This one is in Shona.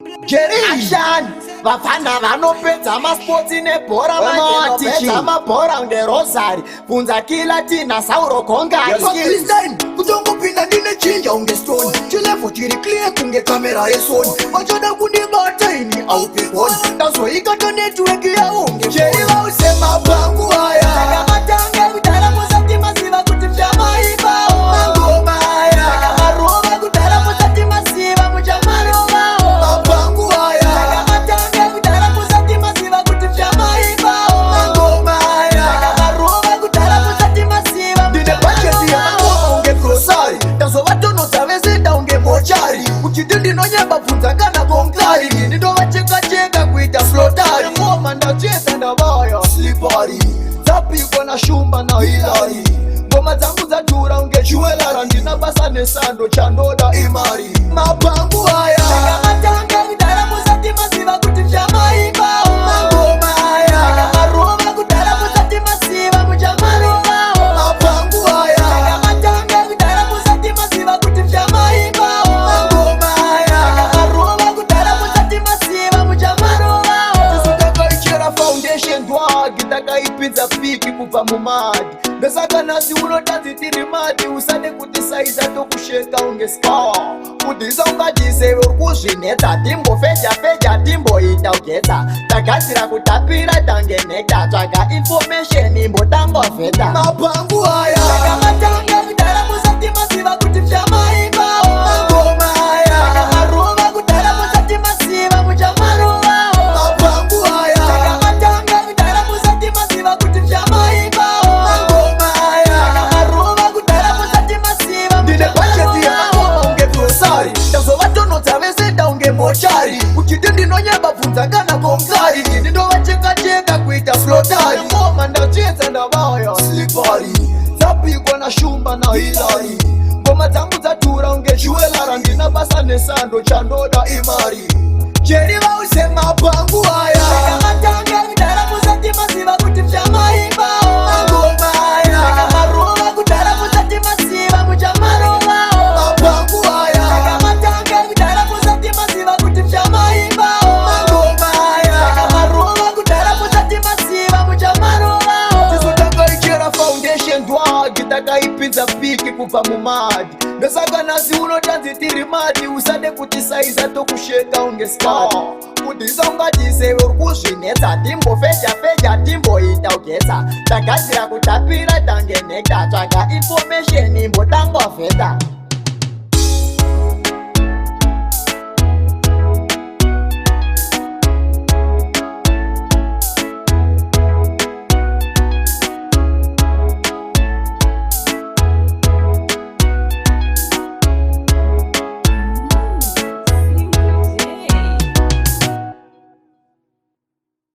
Action! Vafana vanopedza maspotsi nebhora manopedza mabhora ngerosari bvunza kila tina sauro kongari kutongopinda ndine chinja unge stone chilevo chiri clear kunge kamera yesoni vachoda kundibata ini aupigoni ndazoikata netiweki yaunge cheri vausema bhangu aya akamatanga kudhara musati masiva kuti mchamaivao Mangoma aya akamarova kudhara musati masiva muchamarovao mabhangu aya akamatanga kudhara musati masiva kuti mchamaivao Mangoma aya akamarova kudhara musati masiva ndine bhajeti yamangoma unge grosari ndazovatonodza vese ndaunge mochari uchiti ndinonyamba bvunza kana konkari ndindovacheka-cheka kuita flotari ngoma ndacheza ndavaya slipari dzapikwa na shumba na hilari ngoma dzangu dzadhura unge juwelara ndina basa nesando chandoda imari mabhangu aya akamatanga kudhara musati masiva kuti mchamaivao Mangoma aya akamarova kudhara musati masiva muchamarovao mabhangu aya akamatanga kudhara musati masiva kuti mchamaivao Mangoma aya akamarova kudhara musati masiva muchamarovao tisudakaichera foundation dwagi takaipinza piki kubva mumadi ndosaka nasi unotanzi tiri madi usade kutisaiza tokusheka unge ska kudhisa ungadise uri kuzvinetsa timbofeja timboita ugetsa tagadzira kutapira tangenekta tsvaga information imbotangovheta mabhangu aya akamatanga kudhara musati masiva kuti mchamaivao Mangoma aya akamarova kudhara musati masiva muchamarovao mabhangu aya akamatanga kudhara musati masiva kuti mchamaivao Mangoma aya akamarova kudhara musati masiva ndine bhajeti muchamarovao yamangoma unge grosari ndazovatonodza vese ndaunge mochari uchiti ndinonyamba bvunza kana konkari ndindovacheka-cheka kuita flotari ngoma ndachedza ndavaya slipari dzapikwa na shumba na hilari ngoma dzangu dzadhura unge juwelara ndina basa nesando chandoda imari cheri vause mabhangu aya akamatanga kudhara musati masiva kuti mchamaivao Mangoma aya akamarova kudhara musati masiva muchamarovao mabhangu aya akamatanga kudhara musati masiva kuti mchamaivao Mangoma aya akamarova kudhara musati masiva muchamarovao tisudakaichera foundation dwagi takaipinza piki kubva mumadi ndosaka nasi unotanzi tiri madi usade kutisaiza tokusheka unge ska kudhisa ungadise uri kuzvinetsa timbofeja timboita ugetsa tagadzira kutapira tangenekta tsvaga information imbotangovheta